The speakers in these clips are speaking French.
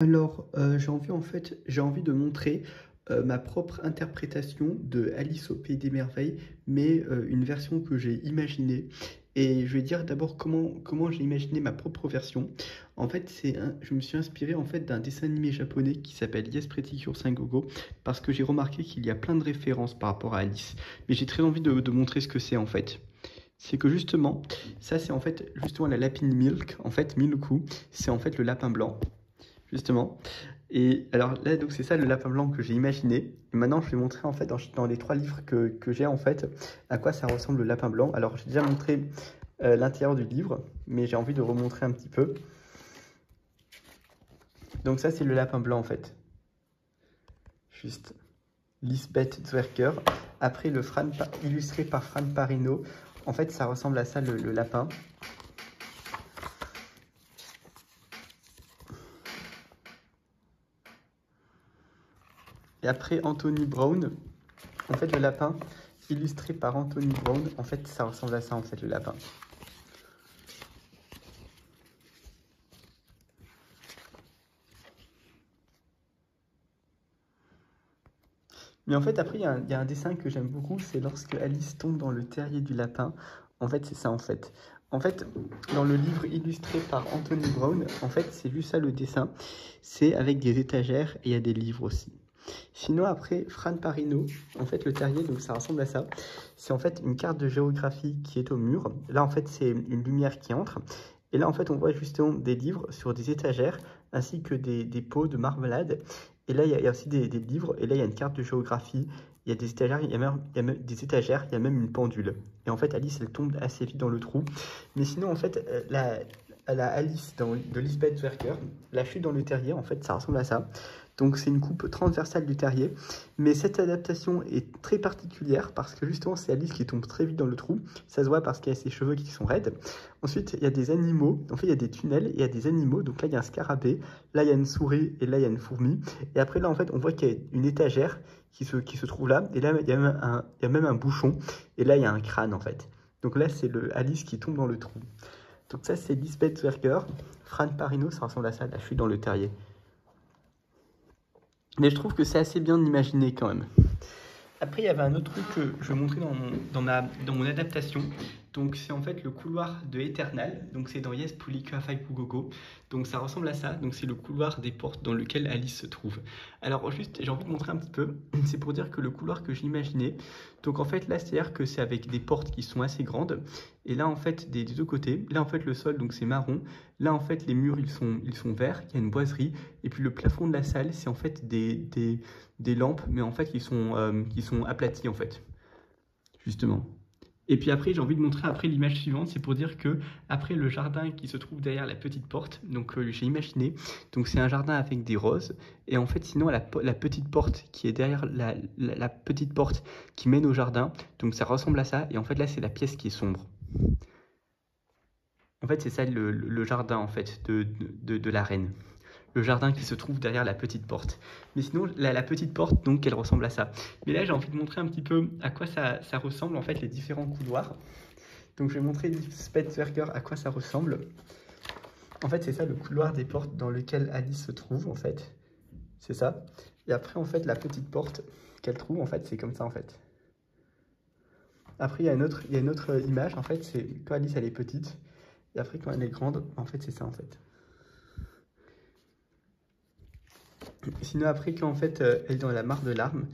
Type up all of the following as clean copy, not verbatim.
Alors, j'ai envie de montrer, ma propre interprétation de Alice au pays des merveilles, mais, une version que j'ai imaginée et je vais dire d'abord comment j'ai imaginé ma propre version. En fait, je me suis inspiré, en fait, d'un dessin animé japonais qui s'appelle Yes Pretty Cure 5 Go parce que j'ai remarqué qu'il y a plein de références par rapport à Alice. Mais j'ai très envie de montrer ce que c'est, en fait. C'est que justement, ça c'est en fait justement la lapine Milk, en fait Milkou, c'est en fait le lapin blanc. Justement. Et alors là, donc c'est ça le lapin blanc que j'ai imaginé. Et maintenant, je vais montrer en fait dans les trois livres que j'ai en fait à quoi ça ressemble le lapin blanc. Alors j'ai déjà montré l'intérieur du livre, mais j'ai envie de remontrer un petit peu. Donc ça, c'est le lapin blanc en fait. Juste Lisbeth Zwerker. Après, illustré par Fran Parino. En fait, ça ressemble à ça le lapin. Et après, Anthony Brown. En fait, le lapin, illustré par Anthony Brown, en fait, ça ressemble à ça, en fait, le lapin. Mais en fait, après, il y a un dessin que j'aime beaucoup, c'est lorsque Alice tombe dans le terrier du lapin. En fait, c'est ça, en fait. En fait, dans le livre illustré par Anthony Brown, en fait, c'est juste ça le dessin. C'est avec des étagères et il y a des livres aussi. Sinon, après, Fran Parino, en fait, le terrier, donc ça ressemble à ça. C'est en fait une carte de géographie qui est au mur. Là, en fait, c'est une lumière qui entre. Et là, en fait, on voit justement des livres sur des étagères, ainsi que des pots de marmelade. Et là, il y a aussi des livres. Et là, il y a une carte de géographie. Il y a des étagères, il y a même des étagères, il y a même une pendule. Et en fait, Alice, elle tombe assez vite dans le trou. Mais sinon, en fait, la Alice de Lisbeth Zwerker, la chute dans le terrier, en fait, ça ressemble à ça. Donc c'est une coupe transversale du terrier. Mais cette adaptation est très particulière parce que justement c'est Alice qui tombe très vite dans le trou. Ça se voit parce qu'il y a ses cheveux qui sont raides. Ensuite il y a des animaux, en fait il y a des tunnels et il y a des animaux. Donc là il y a un scarabée, là il y a une souris et là il y a une fourmi. Et après là en fait on voit qu'il y a une étagère qui se trouve là. Et là il y a même un bouchon. Et là il y a un crâne en fait. Donc là c'est le Alice qui tombe dans le trou. Donc ça c'est Lisbeth Zwerker. Fran Parino, ça ressemble à ça, la chute dans le terrier. Mais je trouve que c'est assez bien imaginé quand même. Après, il y avait un autre truc que je vais montrer dans mon adaptation. Donc, c'est en fait le couloir de Eternal. Donc, c'est dans Yes Pulika Gogo. Donc, ça ressemble à ça. Donc, c'est le couloir des portes dans lequel Alice se trouve. Alors, juste, j'ai envie de montrer un petit peu. C'est pour dire que le couloir que j'imaginais. Donc, en fait, là, c'est-à-dire que c'est avec des portes qui sont assez grandes. Et là, en fait, des deux côtés. Là, en fait, le sol, donc c'est marron. Là, en fait, les murs, ils sont verts. Il y a une boiserie. Et puis, le plafond de la salle, c'est en fait des lampes, mais en fait qui sont aplaties en fait, justement. Et puis après, j'ai envie de montrer après l'image suivante, c'est pour dire que après le jardin qui se trouve derrière la petite porte, donc j'ai imaginé, donc c'est un jardin avec des roses, et en fait sinon la petite porte qui est derrière la petite porte qui mène au jardin, donc ça ressemble à ça, et en fait là c'est la pièce qui est sombre. En fait c'est ça le jardin en fait de la reine. Le jardin qui se trouve derrière la petite porte. Mais sinon, la petite porte, donc, elle ressemble à ça. Mais là, j'ai envie de montrer un petit peu à quoi ça ressemble, en fait, les différents couloirs. Donc, je vais montrer Spitzwerker à quoi ça ressemble. En fait, c'est ça, le couloir des portes dans lequel Alice se trouve, en fait. C'est ça. Et après, en fait, la petite porte qu'elle trouve, en fait, c'est comme ça, en fait. Après, il y a une autre image, en fait, c'est quand Alice, elle est petite. Et après, quand elle est grande, en fait, c'est ça, en fait. Sinon après quand en fait elle est dans la mare de larmes,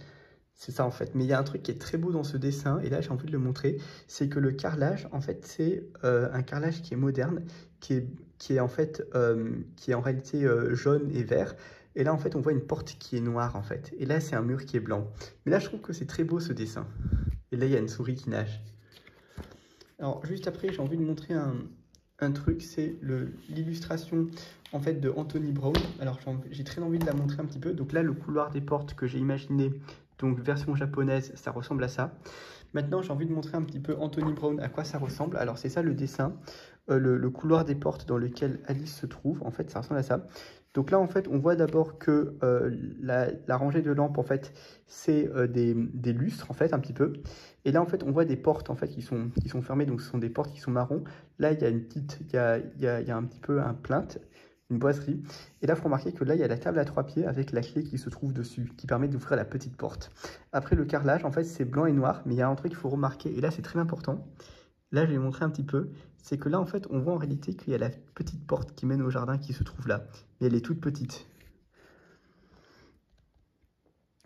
c'est ça en fait. Mais il y a un truc qui est très beau dans ce dessin, et là j'ai envie de le montrer, c'est que le carrelage en fait c'est un carrelage qui est moderne, qui est en fait qui est en réalité jaune et vert. Et là en fait on voit une porte qui est noire en fait. Et là c'est un mur qui est blanc. Mais là je trouve que c'est très beau ce dessin. Et là il y a une souris qui nage. Alors juste après j'ai envie de montrer un truc, c'est l'illustration en fait de Anthony Brown. Alors j'ai très envie de la montrer un petit peu. Donc là le couloir des portes que j'ai imaginé, donc version japonaise, ça ressemble à ça. Maintenant j'ai envie de montrer un petit peu Anthony Brown à quoi ça ressemble. Alors c'est ça le dessin, le couloir des portes dans lequel Alice se trouve, en fait ça ressemble à ça. Donc là en fait on voit d'abord que la rangée de lampes en fait c'est des lustres en fait un petit peu. Et là en fait on voit des portes en fait qui sont fermées, donc ce sont des portes qui sont marron. Là il y a une petite, il y a un petit peu un plinthe, une boiserie. Et là, il faut remarquer que là, il y a la table à 3 pieds avec la clé qui se trouve dessus, qui permet d'ouvrir la petite porte. Après, le carrelage, en fait, c'est blanc et noir, mais il y a un truc qu'il faut remarquer, et là, c'est très important. Là, je vais montrer un petit peu. C'est que là, en fait, on voit en réalité qu'il y a la petite porte qui mène au jardin qui se trouve là. Mais elle est toute petite.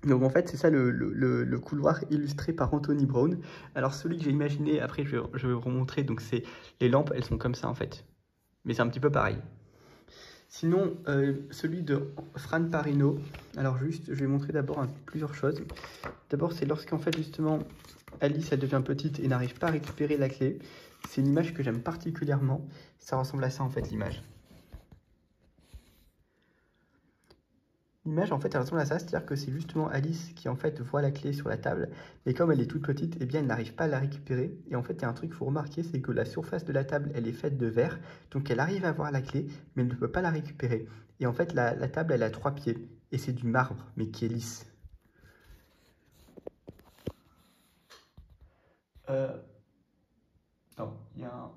Donc en fait, c'est ça le couloir illustré par Anthony Brown. Alors celui que j'ai imaginé, après je vais vous remontrer, donc c'est les lampes, elles sont comme ça en fait. Mais c'est un petit peu pareil. Sinon, celui de Fran Parino, alors juste, je vais montrer d'abord plusieurs choses. D'abord, c'est lorsqu'en fait justement Alice, elle devient petite et n'arrive pas à récupérer la clé. C'est une image que j'aime particulièrement. Ça ressemble à ça en fait, l'image. L'image, en fait, elle ressemble à ça, c'est-à-dire que c'est justement Alice qui, en fait, voit la clé sur la table, et comme elle est toute petite, eh bien, elle n'arrive pas à la récupérer. Et en fait, il y a un truc qu'il faut remarquer, c'est que la surface de la table, elle est faite de verre, donc elle arrive à voir la clé, mais elle ne peut pas la récupérer. Et en fait, la table, elle a 3 pieds, et c'est du marbre, mais qui est lisse. Non, il y a un...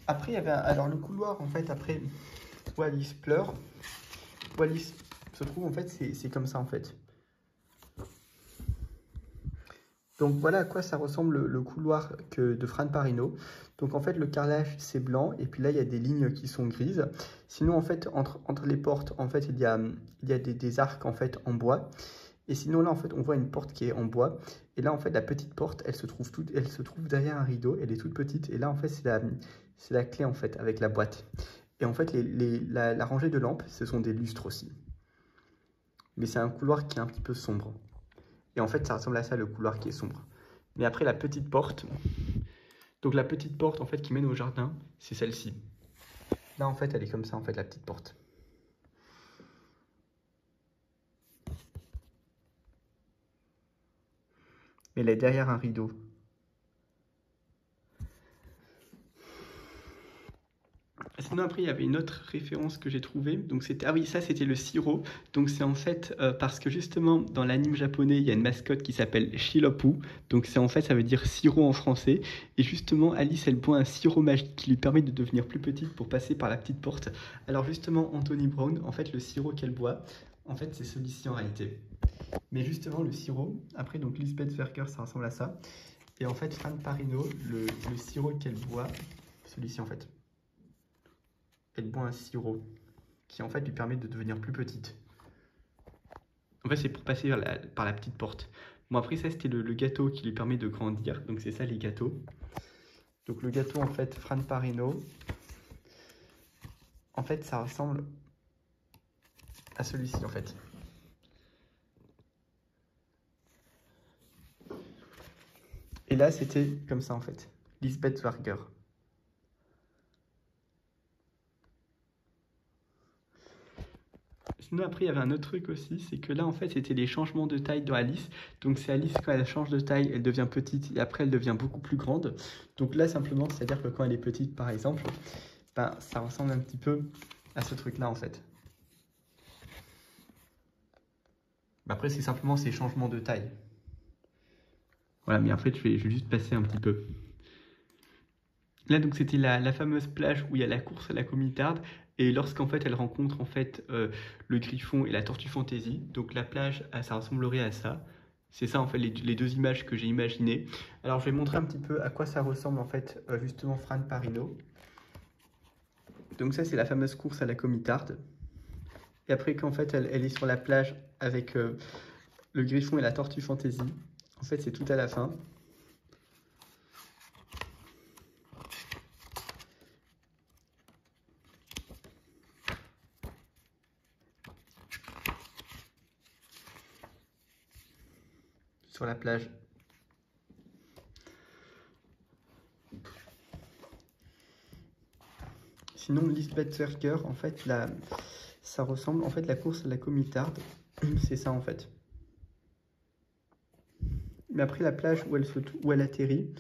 Après, il y avait alors le couloir, en fait, après, où Alice pleure, où Alice se trouve, en fait, c'est comme ça, en fait. Donc voilà à quoi ça ressemble le couloir de Fran Parino. Donc en fait le carrelage c'est blanc et puis là il y a des lignes qui sont grises. Sinon en fait entre les portes en fait il y a des arcs en fait en bois. Et sinon là en fait on voit une porte qui est en bois. Et là en fait la petite porte elle se trouve derrière un rideau. Elle est toute petite et là en fait c'est la clé en fait avec la boîte. Et en fait la rangée de lampes ce sont des lustres aussi. Mais c'est un couloir qui est un petit peu sombre. Et en fait, ça ressemble à ça, le couloir qui est sombre. Mais après, la petite porte, donc la petite porte, en fait, qui mène au jardin, c'est celle-ci. Là, en fait, elle est comme ça, en fait, la petite porte. Mais elle est derrière un rideau. Sinon après il y avait une autre référence que j'ai trouvée, donc c'était, ah oui ça c'était le sirop, donc c'est en fait parce que justement dans l'anime japonais il y a une mascotte qui s'appelle Shilopu, donc c'est en fait ça veut dire sirop en français, et justement Alice elle boit un sirop magique qui lui permet de devenir plus petite pour passer par la petite porte. Alors justement Anthony Brown, en fait le sirop qu'elle boit, en fait c'est celui-ci en réalité. Mais justement le sirop, après donc Lisbeth Verker ça ressemble à ça, et en fait Fran Parino, le sirop qu'elle boit, celui-ci en fait. Elle boit un sirop qui en fait lui permet de devenir plus petite. En fait, c'est pour passer par la petite porte. Bon, après, ça, c'était le gâteau qui lui permet de grandir. Donc, c'est ça, les gâteaux. Donc, le gâteau, en fait, Fran Parino, en fait, ça ressemble à celui-ci, en fait. Et là, c'était comme ça, en fait. Lisbeth Warger. Sinon, après, il y avait un autre truc aussi, c'est que là, en fait, c'était les changements de taille de Alice. Donc, c'est Alice, quand elle change de taille, elle devient petite et après, elle devient beaucoup plus grande. Donc là, simplement, c'est-à-dire que quand elle est petite, par exemple, ben, ça ressemble un petit peu à ce truc-là, en fait. Ben, après, c'est simplement ces changements de taille. Voilà, mais en fait, je vais juste passer un petit peu. Là, donc, c'était la fameuse plage où il y a la course à la comitarde. Et lorsqu'en fait, elle rencontre en fait le griffon et la tortue fantaisie. Donc, la plage, ça ressemblerait à ça. C'est ça, en fait, les deux images que j'ai imaginées. Alors, je vais montrer un petit peu à quoi ça ressemble, en fait, justement, Fran Parino. Donc, ça, c'est la fameuse course à la comitarde. Et après, qu'en fait, elle est sur la plage avec le griffon et la tortue fantaisie. En fait, c'est tout à la fin. Sur la plage. Sinon, Lisbeth Verker, en fait, ça ressemble, en fait, la course à la comitarde, c'est ça, en fait. Mais après, la plage où elle atterrit,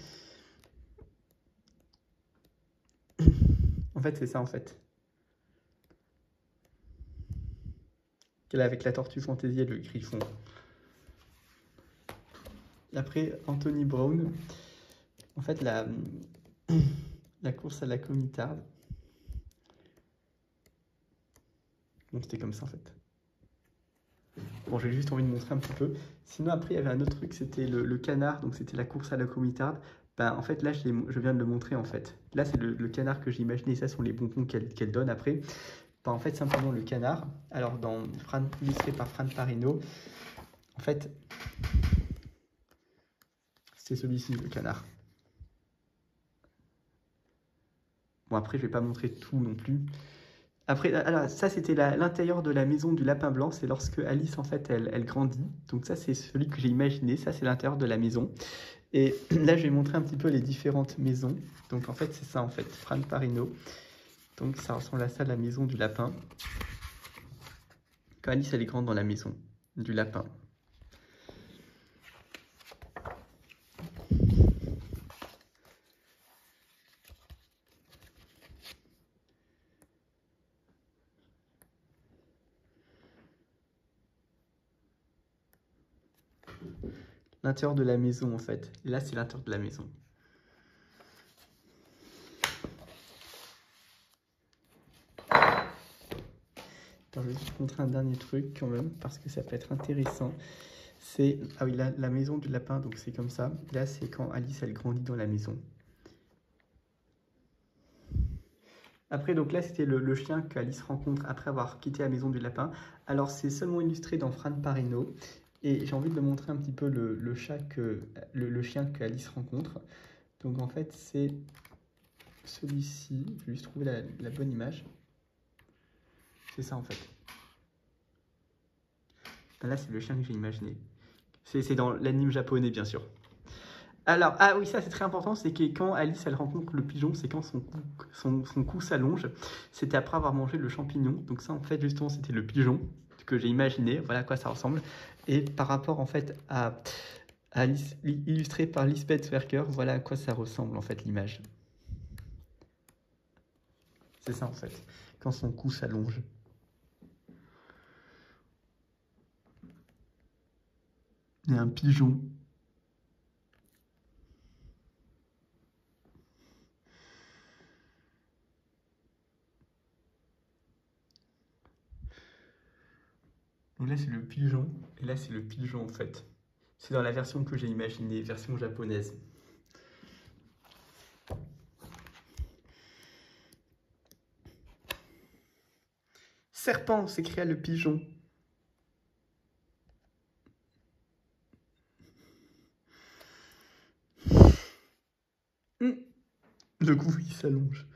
en fait, c'est ça, en fait. Qu'elle est avec la tortue fantaisie et le griffon. Après, Anthony Brown, en fait, la course à la comitarde. Bon, c'était comme ça en fait. Bon, j'ai juste envie de montrer un petit peu. Sinon, après, il y avait un autre truc, c'était le canard, donc c'était la course à la comitarde. Ben, en fait, là, je viens de le montrer en fait. Là, c'est le canard que j'ai imaginé, ça sont les bonbons qu'elle donne après. Ben, en fait, simplement le canard. Alors, illustré par Fran Parino, en fait, c'est celui-ci, le canard. Bon, après, je vais pas montrer tout non plus. Après, alors, ça, c'était l'intérieur de la maison du lapin blanc. C'est lorsque Alice, en fait, elle grandit. Donc ça, c'est celui que j'ai imaginé. Ça, c'est l'intérieur de la maison. Et là, je vais montrer un petit peu les différentes maisons. Donc, en fait, c'est ça, en fait, Fran Parino. Donc, ça ressemble à ça, la maison du lapin. Quand Alice, elle est grande dans la maison du lapin. L'intérieur de la maison, en fait. Et là, c'est l'intérieur de la maison. Attends, je vais juste montrer un dernier truc quand même, parce que ça peut être intéressant. C'est, ah oui, la maison du lapin, donc c'est comme ça. Là, c'est quand Alice, elle grandit dans la maison. Après, donc là, c'était le chien qu'Alice rencontre après avoir quitté la maison du lapin. Alors, c'est seulement illustré dans Fran Parino. Et j'ai envie de le montrer un petit peu le chien qu'Alice rencontre. Donc, en fait, c'est celui-ci. Je vais juste trouver la bonne image. C'est ça, en fait. Là, c'est le chien que j'ai imaginé. C'est dans l'anime japonais, bien sûr. Alors, ah oui, ça c'est très important, c'est que quand Alice elle rencontre le pigeon, c'est quand son cou s'allonge, c'était après avoir mangé le champignon. Donc ça en fait justement c'était le pigeon que j'ai imaginé, voilà à quoi ça ressemble. Et par rapport en fait à illustré par Lisbeth Werker, voilà à quoi ça ressemble en fait l'image. C'est ça en fait, quand son cou s'allonge. Il y a un pigeon. Donc là, c'est le pigeon, et là, c'est le pigeon, en fait. C'est dans la version que j'ai imaginée, version japonaise. Serpent, s'écria le pigeon. Le cou, il s'allonge.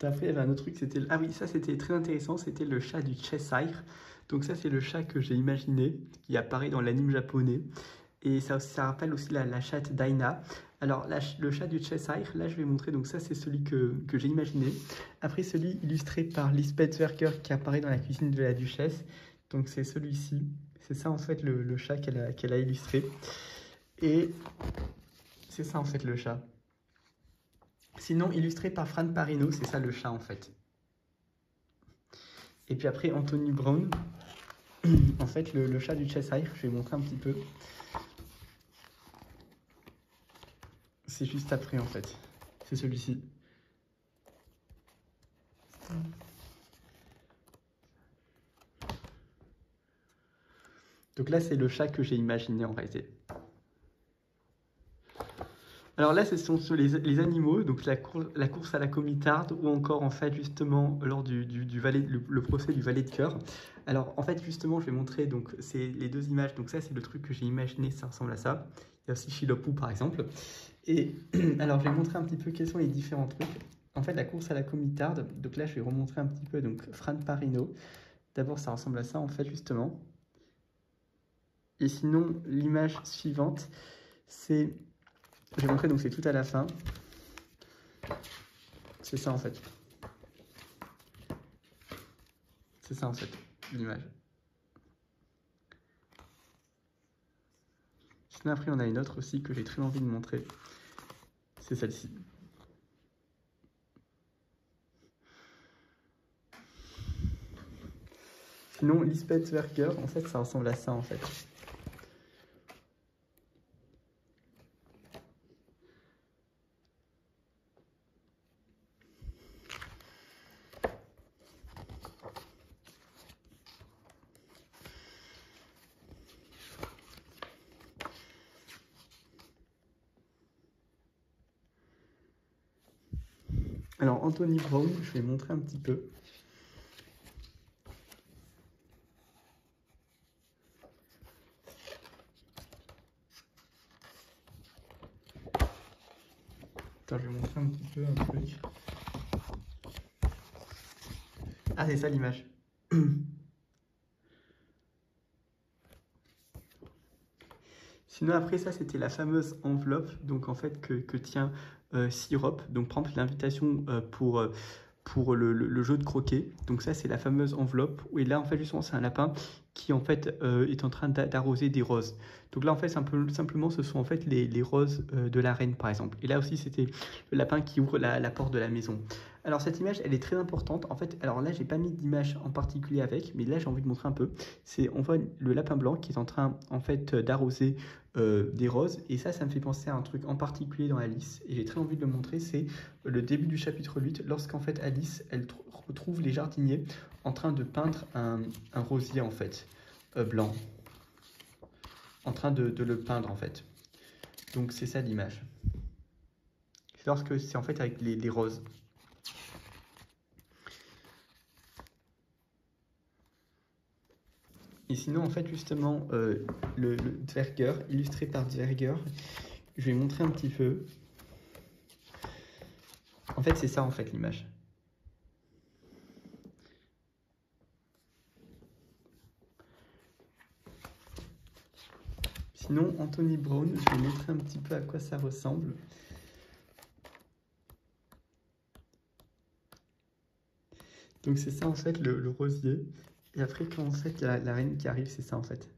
Après, il y avait un autre truc, c'était... Ah oui, ça, c'était très intéressant, c'était le chat du Cheshire. Donc ça, c'est le chat que j'ai imaginé, qui apparaît dans l'anime japonais. Et ça rappelle aussi la chatte Daina. Alors, le chat du Cheshire, là, je vais montrer. Donc ça, c'est celui que j'ai imaginé. Après, celui illustré par Lisbeth Werker, qui apparaît dans la cuisine de la duchesse. Donc c'est celui-ci. C'est ça, en fait, le chat qu'elle a illustré. Et c'est ça, en fait, le chat. Sinon, illustré par Fran Parino, c'est ça le chat en fait. Et puis après, Anthony Brown, en fait, le chat du Cheshire, je vais montrer un petit peu. C'est juste après en fait. C'est celui-ci. Donc là, c'est le chat que j'ai imaginé en réalité. Alors là, ce sont sur les animaux, donc la course à la comitarde, ou encore en fait justement lors le procès du valet de cœur. Alors en fait justement, je vais montrer donc c'est les deux images. Donc ça, c'est le truc que j'ai imaginé, ça ressemble à ça. Il y a aussi Shilopou par exemple. Et alors je vais montrer un petit peu quels sont les différents trucs. En fait, la course à la comitarde. Donc là, je vais remontrer un petit peu donc Fran Parino. D'abord, ça ressemble à ça en fait justement. Et sinon, l'image suivante, c'est je vais montrer, donc c'est tout à la fin. C'est ça en fait. C'est ça en fait, l'image. Sinon après on a une autre aussi que j'ai très envie de montrer. C'est celle-ci. Sinon, Lisbethsberger, en fait, ça ressemble à ça, en fait. Alors, Anthony Brown, je vais montrer un petit peu. Attends, je vais montrer un petit peu un truc. Ah, c'est ça l'image. Sinon, après ça, c'était la fameuse enveloppe, donc en fait, que tient Sirop. Donc, par exemple, l'invitation pour le jeu de croquet. Donc ça, c'est la fameuse enveloppe. Et là, en fait, justement, c'est un lapin qui, en fait, est en train d'arroser des roses. Donc là, en fait, simplement, ce sont en fait les roses de la reine, par exemple. Et là aussi, c'était le lapin qui ouvre la porte de la maison. Alors, cette image, elle est très importante. En fait, alors là, j'ai pas mis d'image en particulier avec, mais là, j'ai envie de montrer un peu. On voit le lapin blanc qui est en train, en fait, d'arroser des roses. Et ça me fait penser à un truc en particulier dans Alice. Et j'ai très envie de le montrer. C'est le début du chapitre 8, lorsqu'en fait Alice, elle retrouve les jardiniers en train de peindre un rosier, en fait, blanc. En train de le peindre, en fait. Donc c'est ça l'image. C'est lorsque c'est en fait avec les roses. Et sinon, en fait, justement, le Zwerger, illustré par Zwerger, je vais montrer un petit peu. En fait, c'est ça, en fait, l'image. Sinon, Anthony Brown, je vais montrer un petit peu à quoi ça ressemble. Donc c'est ça, en fait, le rosier. Et après, quand en fait, la reine qui arrive, c'est ça, en fait.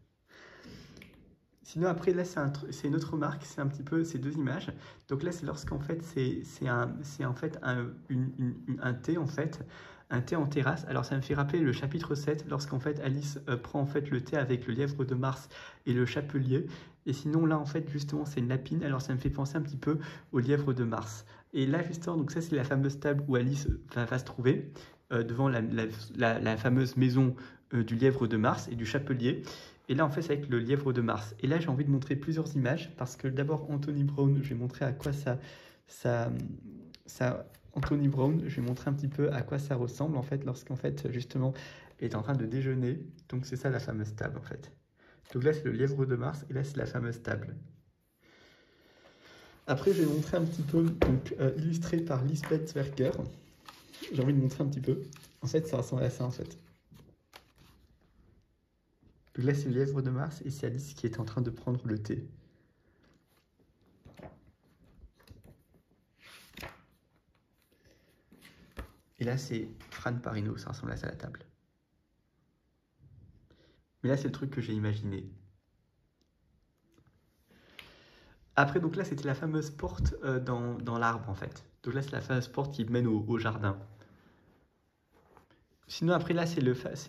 Sinon, après, là, c'est une autre marque, c'est un petit peu ces deux images. Donc là, c'est lorsqu'en fait, c'est en fait un thé, en fait, un thé en terrasse. Alors, ça me fait rappeler le chapitre 7, lorsqu'en fait, Alice prend en fait le thé avec le lièvre de Mars et le chapelier. Et sinon, là, en fait, justement, c'est une lapine. Alors, ça me fait penser un petit peu au lièvre de Mars. Et là, justement, donc ça, c'est la fameuse table où Alice va se trouver, devant la fameuse maison du lièvre de Mars et du chapelier. Et là, en fait, c'est avec le lièvre de Mars. Et là, j'ai envie de montrer plusieurs images parce que d'abord, Anthony Brown, je vais montrer à quoi Anthony Brown, je vais montrer un petit peu à quoi ça ressemble en fait lorsqu'en fait, justement, il est en train de déjeuner. Donc, c'est ça la fameuse table en fait. Donc là, c'est le lièvre de Mars et là, c'est la fameuse table. Après, je vais montrer un petit peu, donc illustré par Lisbethsberger. J'ai envie de montrer un petit peu. En fait, ça ressemble à ça en fait. Donc là, c'est le lièvre de Mars et c'est Alice qui est en train de prendre le thé. Et là, c'est Fran Parino, ça ressemble à ça à la table. Mais là, c'est le truc que j'ai imaginé. Après, donc là, c'était la fameuse porte dans l'arbre, en fait. Donc là, c'est la fameuse porte qui mène au jardin. Sinon, après, là, c'est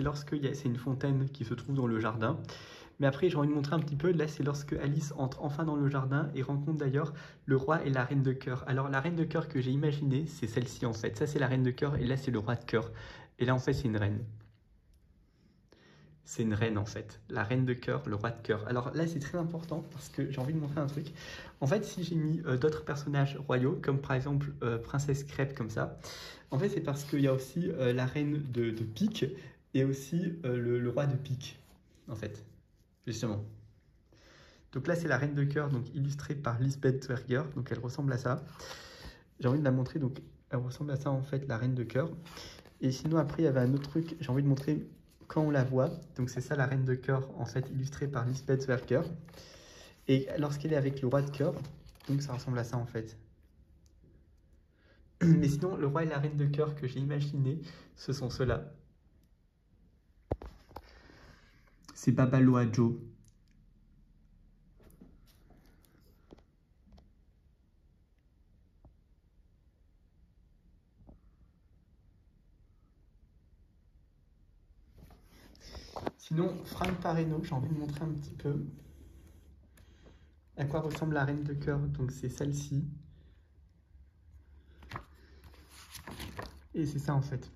lorsque c'est une fontaine qui se trouve dans le jardin. Mais après, j'ai envie de montrer un petit peu. Là, c'est lorsque Alice entre enfin dans le jardin et rencontre d'ailleurs le roi et la reine de cœur. Alors, la reine de cœur que j'ai imaginée, c'est celle-ci, en fait. Ça, c'est la reine de cœur et là, c'est le roi de cœur. Et là, en fait, c'est une reine. C'est une reine en fait, la reine de cœur, le roi de cœur. Alors là c'est très important parce que j'ai envie de montrer un truc. En fait si j'ai mis d'autres personnages royaux, comme par exemple Princesse Crêpe comme ça, en fait c'est parce qu'il y a aussi la reine de pique et aussi le roi de pique, en fait, justement. Donc là c'est la reine de cœur, donc illustrée par Lisbethsberger, donc elle ressemble à ça. J'ai envie de la montrer, donc elle ressemble à ça en fait, la reine de cœur. Et sinon après il y avait un autre truc, j'ai envie de montrer quand on la voit. Donc c'est ça la reine de cœur, en fait, illustrée par Lisbethsberger. Et lorsqu'elle est avec le roi de cœur, donc ça ressemble à ça en fait. Mais sinon, le roi et la reine de cœur que j'ai imaginé, ce sont ceux-là. C'est Babaloa Joe. Sinon, Fran Pareno, j'ai envie de montrer un petit peu à quoi ressemble la reine de cœur. Donc c'est celle-ci. Et c'est ça en fait.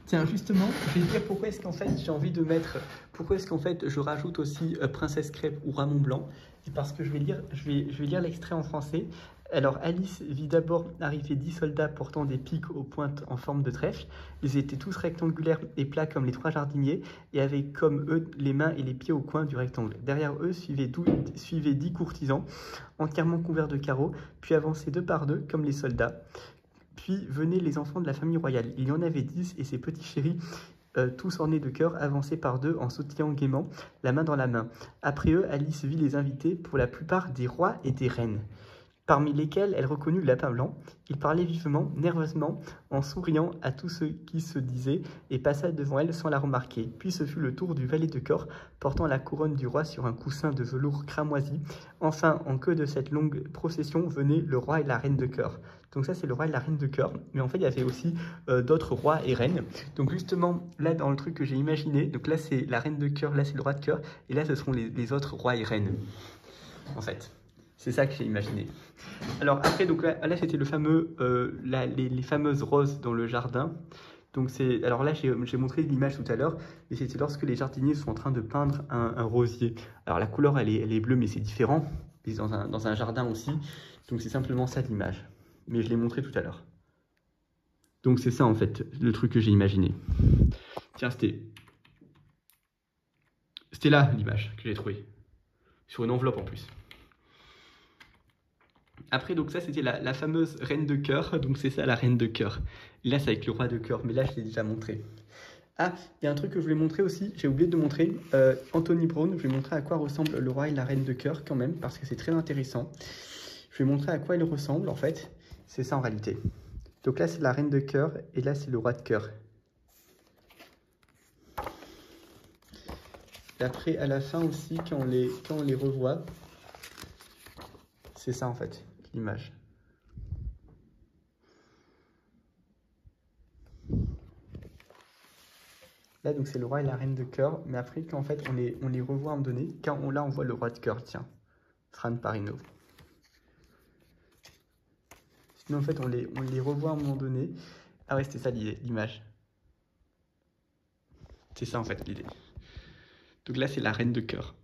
Tiens, justement, je vais dire pourquoi est-ce qu'en fait j'ai envie de mettre, pourquoi est-ce qu'en fait je rajoute aussi Princesse Crêpe ou Ramon Blanc. C'est parce que je vais lire l'extrait en français. Alors Alice vit d'abord arriver 10 soldats portant des pics aux pointes en forme de trèfle. Ils étaient tous rectangulaires et plats comme les 3 jardiniers et avaient comme eux les mains et les pieds au coin du rectangle. Derrière eux suivaient 10 courtisans entièrement couverts de carreaux, puis avançaient 2 par 2 comme les soldats. Puis venaient les enfants de la famille royale. Il y en avait 10 et ces petits chéris, tous ornés de cœur, avançaient par 2 en sautillant gaiement, la main dans la main. Après eux, Alice vit les invités, pour la plupart des rois et des reines, parmi lesquels elle reconnut le lapin blanc. Il parlait vivement, nerveusement, en souriant à tout ce qui se disait, et passa devant elle sans la remarquer. Puis ce fut le tour du valet de cœur, portant la couronne du roi sur un coussin de velours cramoisi. Enfin, en queue de cette longue procession, venaient le roi et la reine de cœur. Donc ça, c'est le roi et la reine de cœur. Mais en fait, il y avait aussi d'autres rois et reines. Donc justement, là, dans le truc que j'ai imaginé, donc là, c'est la reine de cœur, là, c'est le roi de cœur, et là, ce seront les autres rois et reines, en fait. C'est ça que j'ai imaginé. Alors après, donc là c'était le fameux, les fameuses roses dans le jardin. Donc alors là j'ai montré l'image tout à l'heure, mais c'était lorsque les jardiniers sont en train de peindre un rosier. Alors la couleur elle est bleue, mais c'est différent, mais dans un jardin aussi. Donc c'est simplement ça l'image. Mais je l'ai montré tout à l'heure. Donc c'est ça en fait, le truc que j'ai imaginé. Tiens, c'était là l'image que j'ai trouvée. Sur une enveloppe en plus. Après, donc ça, c'était la fameuse reine de cœur. Donc c'est ça, la reine de cœur. Là, c'est avec le roi de cœur, mais là, je l'ai déjà montré. Ah, il y a un truc que je voulais montrer aussi. J'ai oublié de montrer. Anthony Brown, je vais montrer à quoi ressemble le roi et la reine de cœur quand même, parce que c'est très intéressant. Je vais montrer à quoi ils ressemblent, en fait. C'est ça, en réalité. Donc là, c'est la reine de cœur, et là, c'est le roi de cœur. Et après, à la fin aussi, quand on les revoit, c'est ça, en fait, l'image. Là, donc c'est le roi et la reine de cœur, mais après, quand en fait on les revoit à un moment donné, là on voit le roi de cœur, tiens, Fran Pareno. Sinon, en fait, on les revoit à un moment donné. Ah ouais, c'était ça l'image. C'est ça en fait l'idée. Donc là, c'est la reine de cœur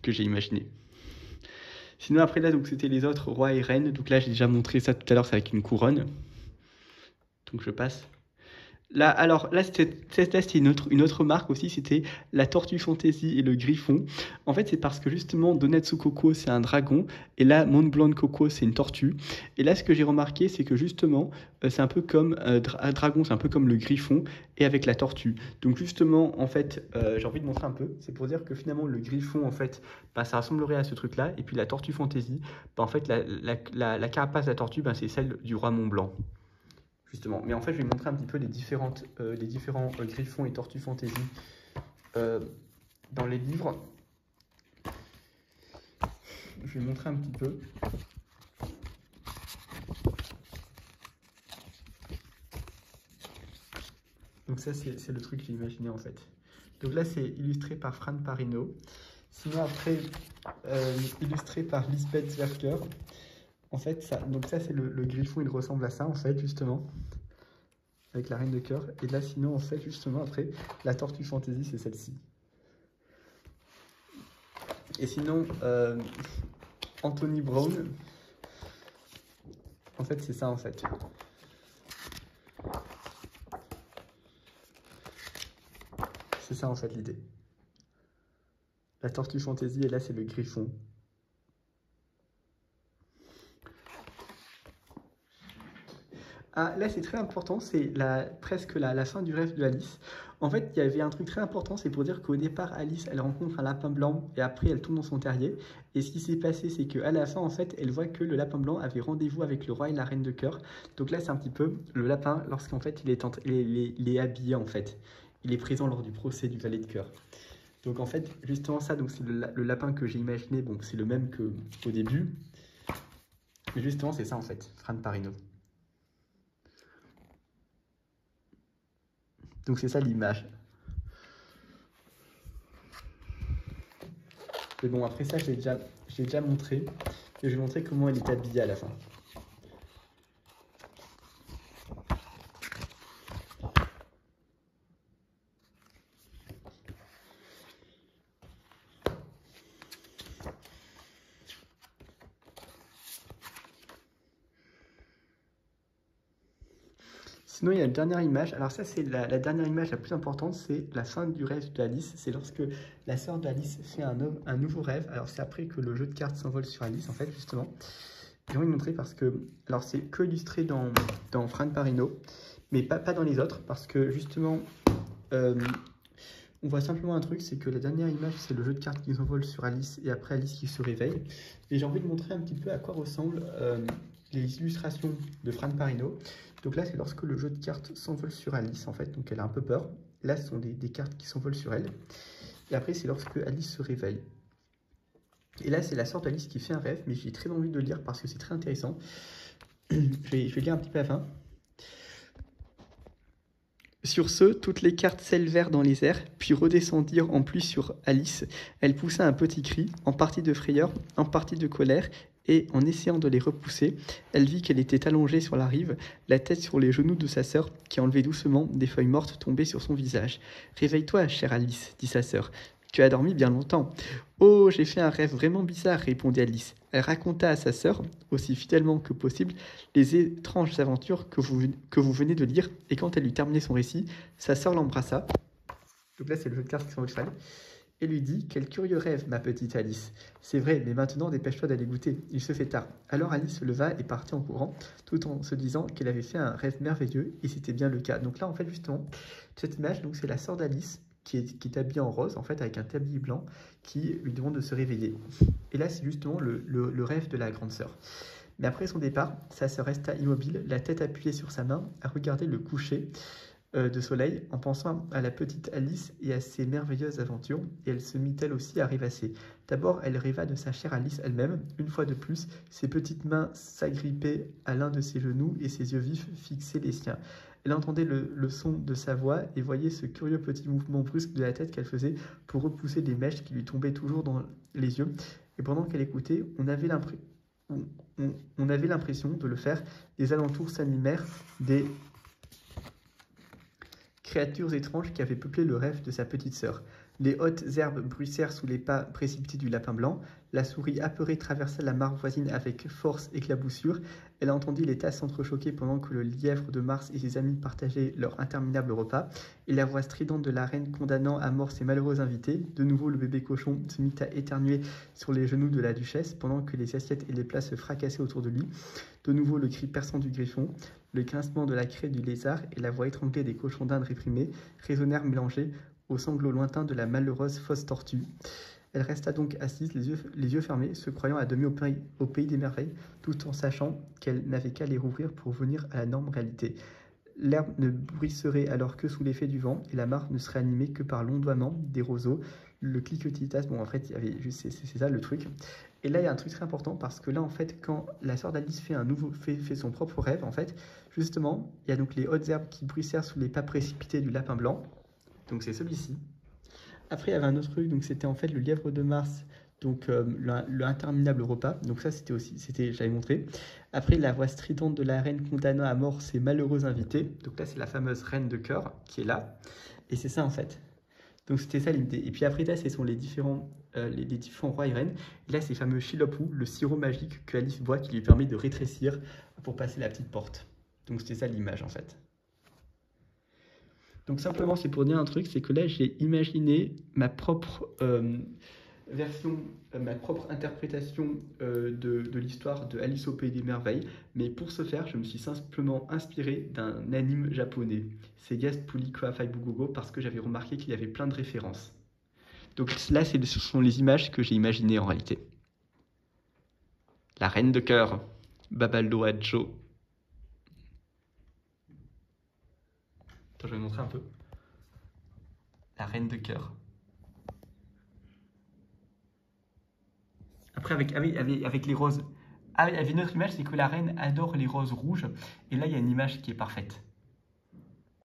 que j'ai imaginé. Sinon, après là, donc c'était les autres rois et reines. Donc là, j'ai déjà montré ça tout à l'heure, c'est avec une couronne. Donc je passe. Là, alors, là, c'était une autre marque aussi, c'était la Tortue Fantaisie et le Griffon. En fait, c'est parce que justement, Donatsu Coco, c'est un dragon, et là, Mont Blanc Coco, c'est une tortue. Et là, ce que j'ai remarqué, c'est que justement, c'est un peu comme un dragon, c'est un peu comme le Griffon, et avec la tortue. Donc justement, en fait, j'ai envie de montrer un peu, c'est pour dire que finalement, le Griffon, en fait, bah, ça ressemblerait à ce truc-là, et puis la Tortue Fantaisie, bah, en fait, la carapace de la tortue, bah, c'est celle du roi Mont Blanc. Justement. Mais en fait, je vais montrer un petit peu les différents griffons et tortues fantasy dans les livres. Je vais montrer un petit peu. Donc ça, c'est le truc que j'ai imaginé en fait. Donc là, c'est illustré par Fran Pareno. Sinon, après, illustré par Lisbeth Zwerker. En fait, ça c'est le griffon, il ressemble à ça en fait, justement. Avec la reine de cœur. Et là, sinon, en fait, justement, après, la tortue fantaisie, c'est celle-ci. Et sinon, Anthony Brown, en fait, c'est ça, en fait. C'est ça, en fait, l'idée. La tortue fantaisie, et là, c'est le griffon. Ah, là, c'est très important, c'est presque la fin du rêve de Alice. En fait, il y avait un truc très important, c'est pour dire qu'au départ, Alice, elle rencontre un lapin blanc et après, elle tombe dans son terrier. Et ce qui s'est passé, c'est qu'à la fin, en fait, elle voit que le lapin blanc avait rendez-vous avec le roi et la reine de cœur. Donc là, c'est un petit peu le lapin lorsqu'en fait, il est habillé, en fait. Il est présent lors du procès du valet de cœur. Donc en fait, justement ça, donc c'est le lapin que j'ai imaginé, bon, c'est le même qu'au début. Mais justement, c'est ça, en fait, Fran Pareno. Donc c'est ça l'image. Mais bon, après ça, je l'ai déjà montré. Et je vais montrer comment elle est habillée à la fin. Sinon, il y a une dernière image. Alors ça, c'est la dernière image la plus importante, c'est la fin du rêve d'Alice. C'est lorsque la sœur d'Alice fait un nouveau rêve. Alors c'est après que le jeu de cartes s'envole sur Alice, en fait, justement. J'ai envie de montrer parce que, alors c'est que illustré dans Fran Parino, mais pas dans les autres, parce que justement, on voit simplement un truc, c'est que la dernière image, c'est le jeu de cartes qui s'envole sur Alice, et après Alice qui se réveille. Et j'ai envie de montrer un petit peu à quoi ressemblent les illustrations de Fran Parino. Donc là, c'est lorsque le jeu de cartes s'envole sur Alice, en fait, donc elle a un peu peur. Là, ce sont des cartes qui s'envolent sur elle. Et après, c'est lorsque Alice se réveille. Et là, c'est la sœur d'Alice qui fait un rêve, mais j'ai très envie de le lire parce que c'est très intéressant. Je vais lire un petit peu à la fin. Sur ce, toutes les cartes s'élevèrent dans les airs, puis redescendirent en pluie sur Alice. Elle poussa un petit cri, en partie de frayeur, en partie de colère, et en essayant de les repousser, elle vit qu'elle était allongée sur la rive, la tête sur les genoux de sa sœur, qui enlevait doucement des feuilles mortes tombées sur son visage. « Réveille-toi, chère Alice, dit sa sœur. Tu as dormi bien longtemps. »« Oh, j'ai fait un rêve vraiment bizarre, répondit Alice. Elle raconta à sa sœur, aussi fidèlement que possible, les étranges aventures que vous venez de lire, et quand elle eut terminé son récit, sa sœur l'embrassa. Donc là, c'est le jeu de cartes qui sont extraits. Et lui dit « Quel curieux rêve, ma petite Alice. C'est vrai, mais maintenant, dépêche-toi d'aller goûter. Il se fait tard. » Alors Alice se leva et partit en courant, tout en se disant qu'elle avait fait un rêve merveilleux, et c'était bien le cas. Donc là, en fait, justement, cette image, donc c'est la sœur d'Alice qui est habillée en rose, en fait, avec un tablier blanc, qui lui demande de se réveiller. Et là, c'est justement le rêve de la grande sœur. Mais après son départ, sa sœur resta immobile, la tête appuyée sur sa main, à regarder le coucher de soleil, en pensant à la petite Alice et à ses merveilleuses aventures, et elle se mit elle aussi à rêvasser. D'abord, elle rêva de sa chère Alice elle-même. Une fois de plus, ses petites mains s'agrippaient à l'un de ses genoux et ses yeux vifs fixaient les siens. Elle entendait le son de sa voix et voyait ce curieux petit mouvement brusque de la tête qu'elle faisait pour repousser les mèches qui lui tombaient toujours dans les yeux. Et pendant qu'elle écoutait, on avait l'impression de le faire. Des alentours s'animèrent, des créatures étranges qui avaient peuplé le rêve de sa petite sœur. Les hautes herbes bruissèrent sous les pas précipités du lapin blanc. La souris apeurée traversa la mare voisine avec force et éclaboussure. Elle entendit les tasses s'entrechoquer pendant que le lièvre de Mars et ses amis partageaient leur interminable repas. Et la voix stridente de la reine condamnant à mort ses malheureux invités. De nouveau, le bébé cochon se mit à éternuer sur les genoux de la duchesse pendant que les assiettes et les plats se fracassaient autour de lui. De nouveau, le cri perçant du griffon, le grincement de la craie du lézard et la voix étranglée des cochons d'Inde réprimés résonnèrent mélangés aux sanglots lointains de la malheureuse fausse tortue. Elle resta donc assise, les yeux fermés, se croyant à demi au pays des merveilles, tout en sachant qu'elle n'avait qu'à les rouvrir pour venir à la norme réalité. L'herbe ne bruisserait alors que sous l'effet du vent, et la mare ne serait animée que par l'ondoiement des roseaux, le cliquetis. Bon, en fait, il y avait juste, c'est ça le truc. Et là, il y a un truc très important, parce que là, en fait, quand la sœur d'Alice fait son propre rêve, en fait, justement, il y a donc les hautes herbes qui bruissèrent sous les pas précipités du lapin blanc. Donc c'est celui-ci. Après, il y avait un autre truc, donc c'était en fait le lièvre de Mars, donc l'interminable repas. Donc ça, j'avais montré. Après, la voix stridente de la reine condamnant à mort ses malheureux invités. Donc là, c'est la fameuse reine de cœur qui est là. Et c'est ça, en fait. Donc c'était ça l'idée. Et puis après, là, ce sont les différents rois et reines. Et là, c'est le fameux Chilopou, le sirop magique que Alice boit qui lui permet de rétrécir pour passer la petite porte. Donc c'était ça l'image, en fait. Donc simplement, c'est pour dire un truc, c'est que là, j'ai imaginé ma propre version, ma propre interprétation de l'histoire de Alice au Pays des Merveilles. Mais pour ce faire, je me suis simplement inspiré d'un anime japonais. C'est Gast Puli Kawafai Bugogo, parce que j'avais remarqué qu'il y avait plein de références. Donc là, ce sont les images que j'ai imaginées en réalité. La reine de cœur, Babaldo Adjo. Attends, je vais montrer un peu. La reine de cœur. Après, avec les roses. Ah, il y avait une autre image, c'est que la reine adore les roses rouges. Et là, il y a une image qui est parfaite.